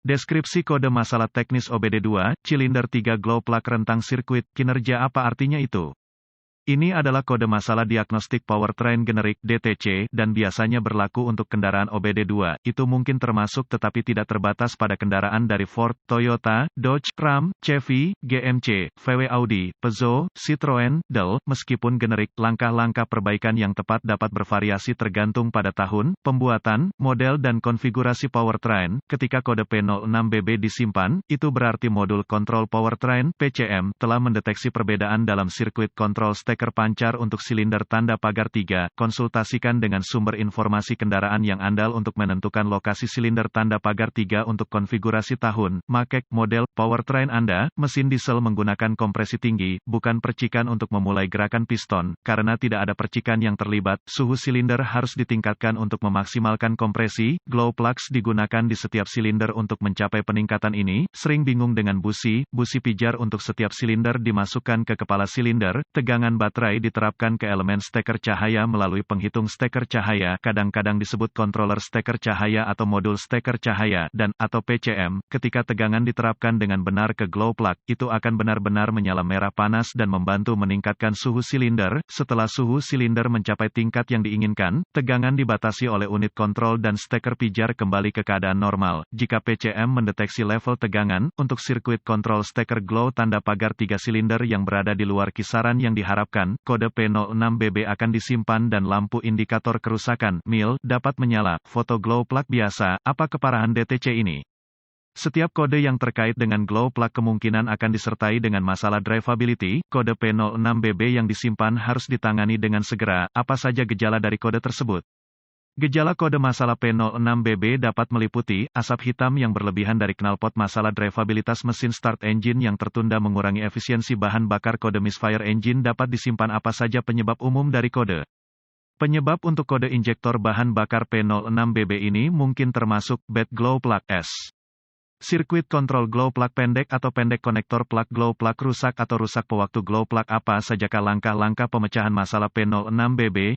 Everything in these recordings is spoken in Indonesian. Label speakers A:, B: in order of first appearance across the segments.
A: Deskripsi kode masalah teknis OBD2, Cylinder 3 Glow Plug rentang sirkuit, kinerja apa artinya itu? Ini adalah kode masalah diagnostik powertrain generik (DTC) dan biasanya berlaku untuk kendaraan OBD2. Itu mungkin termasuk tetapi tidak terbatas pada kendaraan dari Ford, Toyota, Dodge, Ram, Chevy, GMC, VW Audi, Peugeot, Citroen, Dell. Meskipun generik, langkah-langkah perbaikan yang tepat dapat bervariasi tergantung pada tahun, pembuatan, model dan konfigurasi powertrain. Ketika kode P06BB disimpan, itu berarti modul kontrol powertrain (PCM) telah mendeteksi perbedaan dalam sirkuit kontrol steker pancar untuk silinder tanda pagar 3, konsultasikan dengan sumber informasi kendaraan yang andal untuk menentukan lokasi silinder tanda pagar 3 untuk konfigurasi tahun, make, model, powertrain Anda. Mesin diesel menggunakan kompresi tinggi, bukan percikan untuk memulai gerakan piston. Karena tidak ada percikan yang terlibat, suhu silinder harus ditingkatkan untuk memaksimalkan kompresi. Glow plugs digunakan di setiap silinder untuk mencapai peningkatan ini. Sering bingung dengan busi pijar untuk setiap silinder dimasukkan ke kepala silinder. Tegangan baterai diterapkan ke elemen steker cahaya melalui penghitung steker cahaya, kadang-kadang disebut controller steker cahaya atau modul steker cahaya, dan atau PCM. Ketika tegangan diterapkan dengan benar ke glow plug, itu akan benar-benar menyala merah panas dan membantu meningkatkan suhu silinder. Setelah suhu silinder mencapai tingkat yang diinginkan, tegangan dibatasi oleh unit kontrol dan steker pijar kembali ke keadaan normal. Jika PCM mendeteksi level tegangan, untuk sirkuit kontrol steker glow tanda pagar 3 silinder yang berada di luar kisaran yang diharapkan, kode P06BB akan disimpan dan lampu indikator kerusakan (MIL) dapat menyala. Foto glow plug biasa, apa keparahan DTC ini? Setiap kode yang terkait dengan glow plug kemungkinan akan disertai dengan masalah drivability. Kode P06BB yang disimpan harus ditangani dengan segera. Apa saja gejala dari kode tersebut? Gejala kode masalah P06BB dapat meliputi asap hitam yang berlebihan dari knalpot, masalah drivabilitas mesin start engine yang tertunda, mengurangi efisiensi bahan bakar. Kode misfire engine dapat disimpan. Apa saja penyebab umum dari kode? Penyebab untuk kode injektor bahan bakar P06BB ini mungkin termasuk bad glow plug S. Sirkuit kontrol glow plug pendek atau pendek, konektor plug glow plug rusak atau rusak pewaktu glow plug. Apa sajakah langkah-langkah pemecahan masalah P06BB?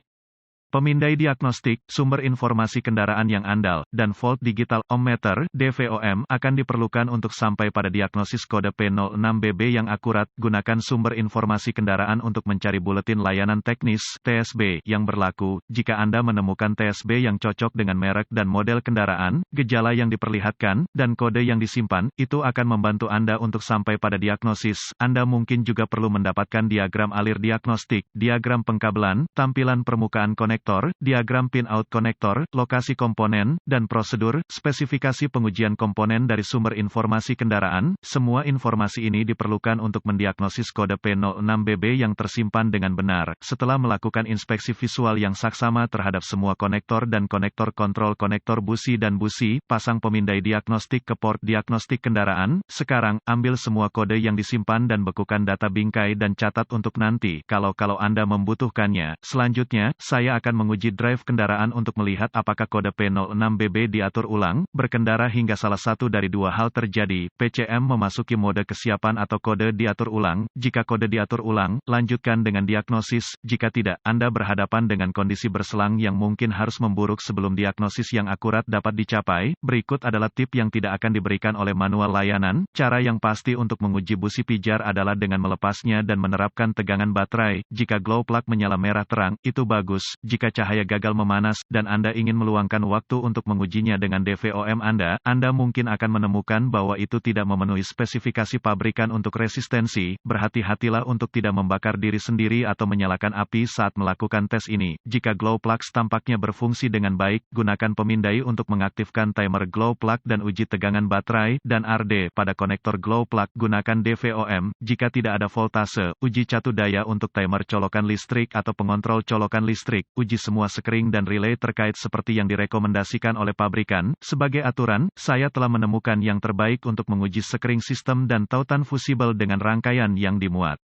A: Pemindai diagnostik, sumber informasi kendaraan yang andal, dan volt digital ohmmeter (DVOM) akan diperlukan untuk sampai pada diagnosis kode P06BB yang akurat. Gunakan sumber informasi kendaraan untuk mencari buletin layanan teknis (TSB) yang berlaku. Jika Anda menemukan TSB yang cocok dengan merek dan model kendaraan, gejala yang diperlihatkan, dan kode yang disimpan, itu akan membantu Anda untuk sampai pada diagnosis. Anda mungkin juga perlu mendapatkan diagram alir diagnostik, diagram pengkabelan, tampilan permukaan konektor, diagram pin-out konektor, lokasi komponen, dan prosedur, spesifikasi pengujian komponen dari sumber informasi kendaraan. Semua informasi ini diperlukan untuk mendiagnosis kode P06BB yang tersimpan dengan benar. Setelah melakukan inspeksi visual yang saksama terhadap semua konektor dan konektor kontrol, konektor busi dan busi, pasang pemindai diagnostik ke port diagnostik kendaraan. Sekarang, ambil semua kode yang disimpan dan bekukan data bingkai dan catat untuk nanti, kalau Anda membutuhkannya. Selanjutnya, saya akan menguji drive kendaraan untuk melihat apakah kode P06BB diatur ulang. Berkendara hingga salah satu dari dua hal terjadi, PCM memasuki mode kesiapan atau kode diatur ulang. Jika kode diatur ulang, lanjutkan dengan diagnosis. Jika tidak, Anda berhadapan dengan kondisi berselang yang mungkin harus memburuk sebelum diagnosis yang akurat dapat dicapai. Berikut adalah tip yang tidak akan diberikan oleh manual layanan. Cara yang pasti untuk menguji busi pijar adalah dengan melepasnya dan menerapkan tegangan baterai. Jika glow plug menyala merah terang, itu bagus. Jika cahaya gagal memanas, dan Anda ingin meluangkan waktu untuk mengujinya dengan DVOM Anda mungkin akan menemukan bahwa itu tidak memenuhi spesifikasi pabrikan untuk resistensi. Berhati-hatilah untuk tidak membakar diri sendiri atau menyalakan api saat melakukan tes ini. Jika glow plugs tampaknya berfungsi dengan baik, gunakan pemindai untuk mengaktifkan timer glow plug dan uji tegangan baterai dan RD pada konektor glow plug. Gunakan DVOM. Jika tidak ada voltase, uji catu daya untuk timer colokan listrik atau pengontrol colokan listrik. Uji semua sekring dan relay terkait seperti yang direkomendasikan oleh pabrikan. Sebagai aturan, saya telah menemukan yang terbaik untuk menguji sekring sistem dan tautan fusibel dengan rangkaian yang dimuat.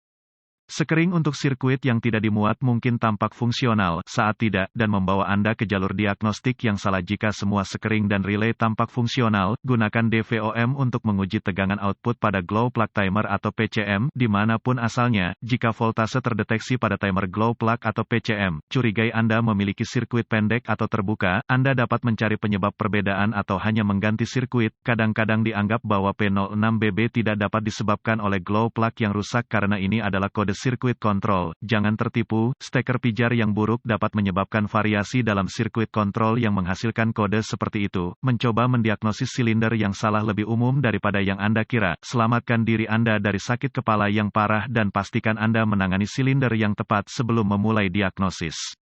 A: Sekering untuk sirkuit yang tidak dimuat mungkin tampak fungsional saat tidak, dan membawa Anda ke jalur diagnostik yang salah jika semua sekering dan relay tampak fungsional. Gunakan DVOM untuk menguji tegangan output pada glow plug timer atau PCM, dimanapun asalnya. Jika voltase terdeteksi pada timer glow plug atau PCM, curigai Anda memiliki sirkuit pendek atau terbuka, Anda dapat mencari penyebab perbedaan atau hanya mengganti sirkuit. Kadang-kadang dianggap bahwa P06BB tidak dapat disebabkan oleh glow plug yang rusak karena ini adalah kode sirkuit kontrol. Jangan tertipu, steker pijar yang buruk dapat menyebabkan variasi dalam sirkuit kontrol yang menghasilkan kode seperti itu. Mencoba mendiagnosis silinder yang salah lebih umum daripada yang Anda kira. Selamatkan diri Anda dari sakit kepala yang parah dan pastikan Anda menangani silinder yang tepat sebelum memulai diagnosis.